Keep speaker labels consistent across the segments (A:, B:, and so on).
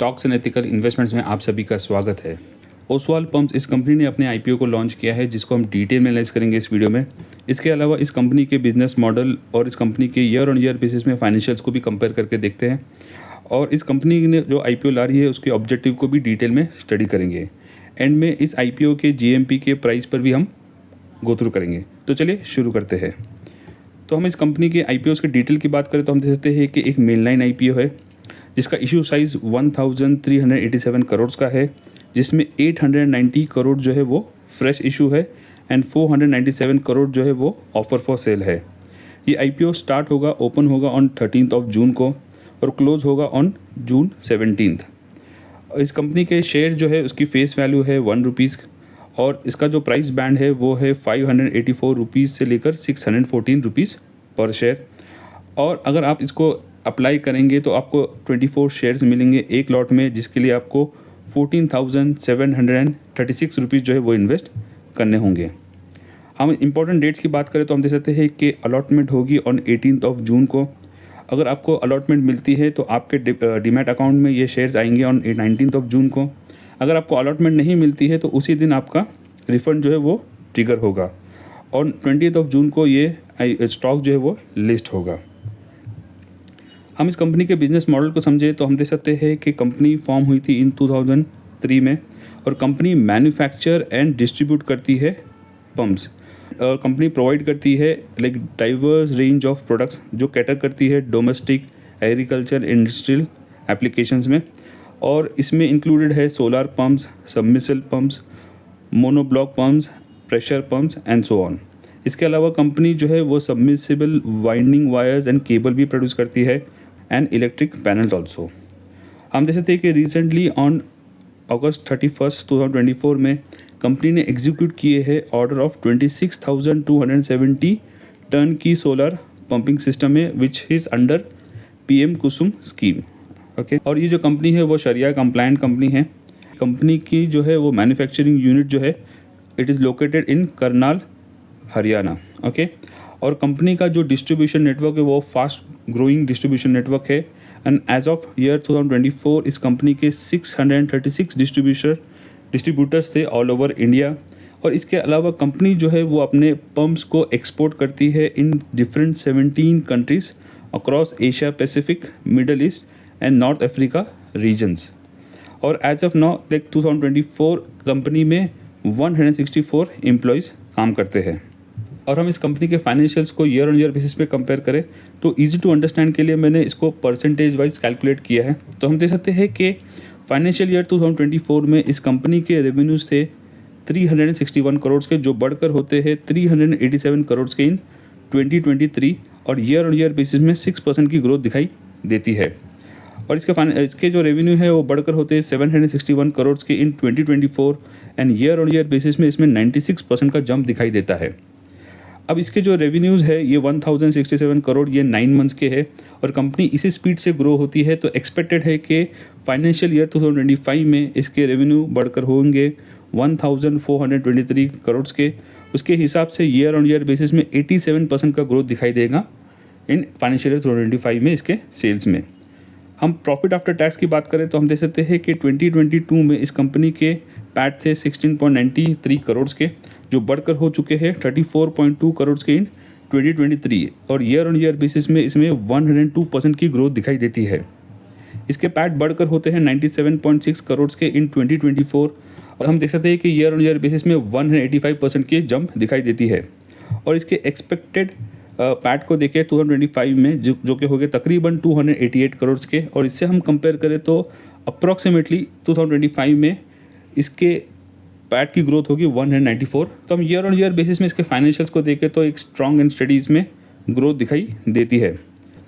A: Stocks and ethical investments में आप सभी का स्वागत है। ओसवाल पंप्स इस कंपनी ने अपने आईपीओ को लॉन्च किया है, जिसको हम डिटेल में एनालाइज करेंगे इस वीडियो में। इसके अलावा इस कंपनी के बिजनेस मॉडल और इस कंपनी के ईयर ऑन ईयर बेसिस में फाइनेंशियल्स को भी कंपेयर करके देखते हैं, और इस कंपनी ने जो आईपीओ ला रही है उसके ऑब्जेक्टिव को भी डिटेल में स्टडी करेंगे। एंड में इस आईपीओ के जीएमपी के प्राइस पर भी हम गो थ्रू करेंगे। तो चलिए शुरू करते हैं। तो हम इस कंपनी के आईपीओस के डिटेल की बात करें तो हम देख सकते हैं कि एक मेन लाइन आईपीओ है जिसका इशू साइज़ 1387 करोड़ का है, जिसमें 890 करोड़ जो है वो फ्रेश इशू है एंड 497 करोड़ जो है वो ऑफर फॉर सेल है। ये आईपीओ स्टार्ट होगा, ओपन होगा ऑन 13 जून को और क्लोज होगा ऑन जून 17। इस कंपनी के शेयर जो है उसकी फेस वैल्यू है ₹1 और इसका जो प्राइस बैंड है वो है ₹584 से लेकर ₹614 पर शेयर। और अगर आप इसको अप्लाई करेंगे तो आपको 24 शेयर्स मिलेंगे एक लॉट में, जिसके लिए आपको ₹14,736 जो है वो इन्वेस्ट करने होंगे। हम इंपॉर्टेंट डेट्स की बात करें तो हम देख सकते हैं कि अलॉटमेंट होगी ऑन 18 जून को। अगर आपको अलॉटमेंट मिलती है तो आपके डीमैट अकाउंट में ये शेयर्स आएंगे ऑन 19 जून को। अगर आपको अलॉटमेंट नहीं मिलती है तो उसी दिन आपका रिफ़ंड जो है वो ट्रिगर होगा। ऑन 20 जून को ये स्टॉक जो है वो लिस्ट होगा। हम इस कंपनी के बिजनेस मॉडल को समझे तो हम देख सकते हैं कि कंपनी फॉर्म हुई थी इन 2003 में, और कंपनी मैन्युफैक्चर एंड डिस्ट्रीब्यूट करती है पंप्स। और कंपनी प्रोवाइड करती है like diverse range of products जो कैटर करती है डोमेस्टिक, एग्रीकल्चर, इंडस्ट्रियल एप्लीकेशंस में, और इसमें इंक्लूडेड है solar pumps, submersible pumps, monoblock pumps, pressure pumps and so on. इसके अलावा कंपनी जो है वो submersible winding wires and cable भी प्रोड्यूस करती है एंड इलेक्ट्रिक पैनल ऑल्सो। हम देख सकते हैं कि रिसेंटली ऑन अगस्त 31, 2024 में कंपनी ने एग्जीक्यूट किए हैं ऑर्डर ऑफ 26,270 टन की सोलर पंपिंग सिस्टम है, which is under PM Kusum scheme. Okay, और ये जो कंपनी है वो शरिया कंप्लायंट कंपनी है। कंपनी की जो है वो मैन्युफैक्चरिंग यूनिट जो है it is located in Karnal, Haryana. Okay, और कंपनी का जो डिस्ट्रीब्यूशन नेटवर्क है वो फास्ट ग्रोइंग डिस्ट्रीब्यूशन नेटवर्क है। एंड एज ऑफ ईयर 2024 इस कंपनी के 636 डिस्ट्रीब्यूटर्स थे ऑल ओवर इंडिया। और इसके अलावा कंपनी जो है वो अपने पंप्स को एक्सपोर्ट करती है in different 17 countries across Asia Pacific, Middle East and North Africa regions. और as of now like 2024 company में 164 एम्प्लॉयज़ काम करते हैं। और हम इस कंपनी के फाइनेंशियल्स को ईयर ऑन ईयर बेसिस पे कंपेयर करें तो इजी टू अंडरस्टैंड के लिए मैंने इसको परसेंटेज वाइज कैलकुलेट किया है। तो हम देख सकते हैं कि फाइनेंशियल ईयर 2024 में इस कंपनी के रेवेन्यूज़ थे 361 करोड़ के, जो बढ़कर होते हैं 387 करोड़ के इन 2023, और ईयर ऑन ईयर बेसिस में 6% की ग्रोथ दिखाई देती है। और इसके जो रेवेन्यू है वो बढ़कर होते हैं 761 करोड़ के इन 2024 and year on year basis में इसमें 96% का जंप दिखाई देता है। अब इसके जो रेवेन्यूज़ है ये 1067 करोड़ ये 9 मंथ्स के है, और कंपनी इसी स्पीड से ग्रो होती है तो एक्सपेक्टेड है कि फाइनेंशियल ईयर 2025 में इसके रेवेन्यू बढ़कर होंगे 1423 करोड़ के। उसके हिसाब से ईयर ऑन ईयर बेसिस में 87% का ग्रोथ दिखाई देगा इन फाइनेंशियल ईयर 2025 में इसके सेल्स में। हम प्रॉफिट आफ्टर टैक्स की बात करें तो हम देख सकते हैं कि 2022 में इस कंपनी के पैट थे 16.93 करोड़ के, जो बढ़कर हो चुके हैं 34.2 करोड़ के इन 2023, और ईयर ऑन ईयर बेसिस में इसमें 102% की ग्रोथ दिखाई देती है। इसके पैट बढ़कर होते हैं 97.6 करोड़ के इन 2024, और हम देख सकते हैं कि ईयर ऑन ईयर बेसिस में 185% की जंप दिखाई देती है। और इसके एक्सपेक्टेड पैट को देखें 2025 में जो कि हो गए तकरीबन 288 करोड़ के, और इससे हम कंपेयर करें तो अप्रॉक्सीमेटली 2025 में इसके पैट की ग्रोथ होगी 194। तो हम ईयर ऑन ईयर बेसिस में इसके फाइनेंशियल्स को देखें तो एक स्ट्रॉन्ग एंड स्टडी इसमें ग्रोथ दिखाई देती है।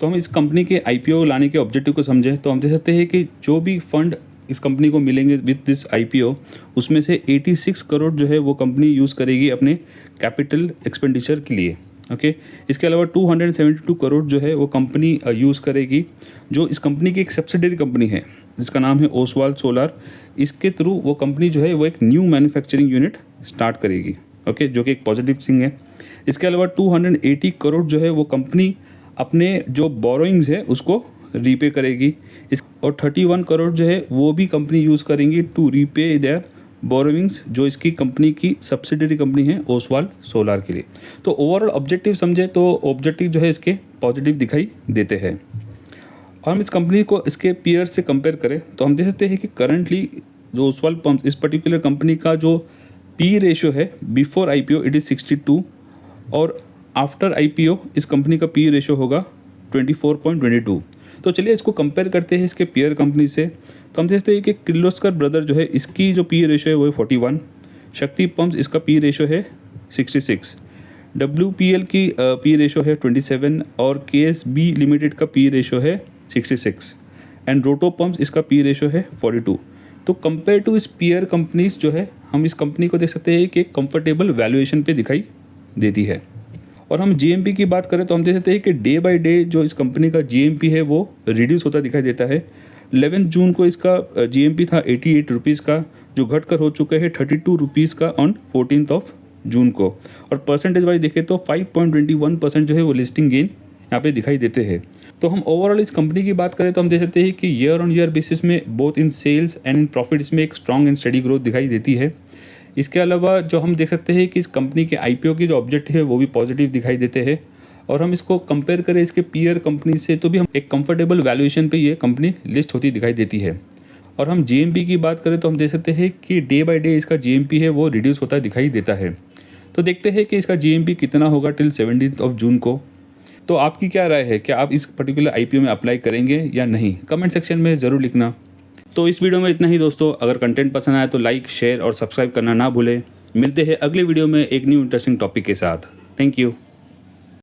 A: तो हम इस कंपनी के आईपीओ लाने के ऑब्जेक्टिव को समझें तो हम देख सकते हैं कि जो भी फंड इस कंपनी को मिलेंगे विद दिस आईपीओ, उसमें से 86 करोड़ जो है वो कंपनी यूज़ करेगी अपने कैपिटल एक्सपेंडिचर के लिए। ओके, इसके अलावा 272 करोड़ जो है वो कंपनी यूज़ करेगी, जो इस कंपनी की एक सब्सिडरी कंपनी है जिसका नाम है ओसवाल सोलर। इसके थ्रू वो कंपनी जो है वो एक न्यू मैन्युफैक्चरिंग यूनिट स्टार्ट करेगी। ओके, जो कि एक पॉजिटिव थिंग है। इसके अलावा 280 करोड़ जो है वो कंपनी अपने जो बोरोइंग्स है उसको रीपे करेगी इस, और 31 करोड़ जो है वो भी कंपनी यूज़ करेंगी टू रीपे देयर बोरोविंग्स, जो इसकी कंपनी की सब्सिडरी कंपनी है ओसवाल सोलार के लिए। तो ओवरऑल ऑब्जेक्टिव समझे तो ऑब्जेक्टिव जो है इसके पॉजिटिव दिखाई देते हैं। हम इस कंपनी को इसके पीयर से कंपेयर करें तो हम देख सकते हैं कि करंटली जो ओसवाल पंप, इस पर्टिकुलर कंपनी का जो पी रेशियो है बिफोर आईपीओ इट इज़ 62 और आफ्टर आईपीओ इस कंपनी का पी रेशियो होगा 24.22। तो चलिए इसको कंपेयर करते हैं इसके पीयर कंपनी से। तो हम देखते हैं कि किर्लोस्कर ब्रदर जो है इसकी जो पी रेशियो है वो है 41, शक्ति पंप्स इसका पी रेशियो है 66, WPL की पी रेशियो है 27 और KSB लिमिटेड का पी रेशियो है 66 एंड रोटो पंप्स इसका पी रेशियो है 42। तो कंपेयर टू इस पीयर कंपनीज जो है हम इस कंपनी को देख सकते हैं कि एक कंफर्टेबल वैल्यूएशन पे दिखाई देती है। और हम GMP की बात करें तो हम देख सकते हैं कि डे बाय डे जो इस कंपनी का GMP है वो रिड्यूस होता दिखाई देता है। 11 जून को इसका GMP था 88 रुपीज़ का, जो घटकर हो चुका है 32 रुपीज़ का ऑन 14 जून को। और परसेंटेज वाइज देखें तो 5.21% जो है वो लिस्टिंग गेन यहाँ पे दिखाई देते हैं। तो हम ओवरऑल इस कंपनी की बात करें तो हम देख सकते हैं कि ईयर ऑन ईयर बेसिस में both in sales and in profit इसमें एक स्ट्रॉन्ग एंड स्टडी ग्रोथ दिखाई देती है। इसके अलावा जो हम देख सकते हैं कि इस कंपनी के IPO की जो ऑब्जेक्टिव है वो भी पॉजिटिव दिखाई देते हैं। और हम इसको कंपेयर करें इसके पीयर कंपनी से तो भी हम एक कंफर्टेबल वैल्यूएशन पे ये कंपनी लिस्ट होती दिखाई देती है। और हम GMP की बात करें तो हम देख सकते हैं कि डे बाय डे इसका GMP है वो रिड्यूस होता दिखाई देता है। तो देखते हैं कि इसका GMP कितना होगा टिल 17 जून को। तो आपकी क्या राय है, क्या आप इस पर्टिकुलर IPO में अप्लाई करेंगे या नहीं? कमेंट सेक्शन में ज़रूर लिखना। तो इस वीडियो में इतना ही दोस्तों। अगर कंटेंट पसंद आए तो लाइक, शेयर और सब्सक्राइब करना ना भूलें। मिलते हैं अगले वीडियो में एक न्यू इंटरेस्टिंग टॉपिक के साथ। Thank you.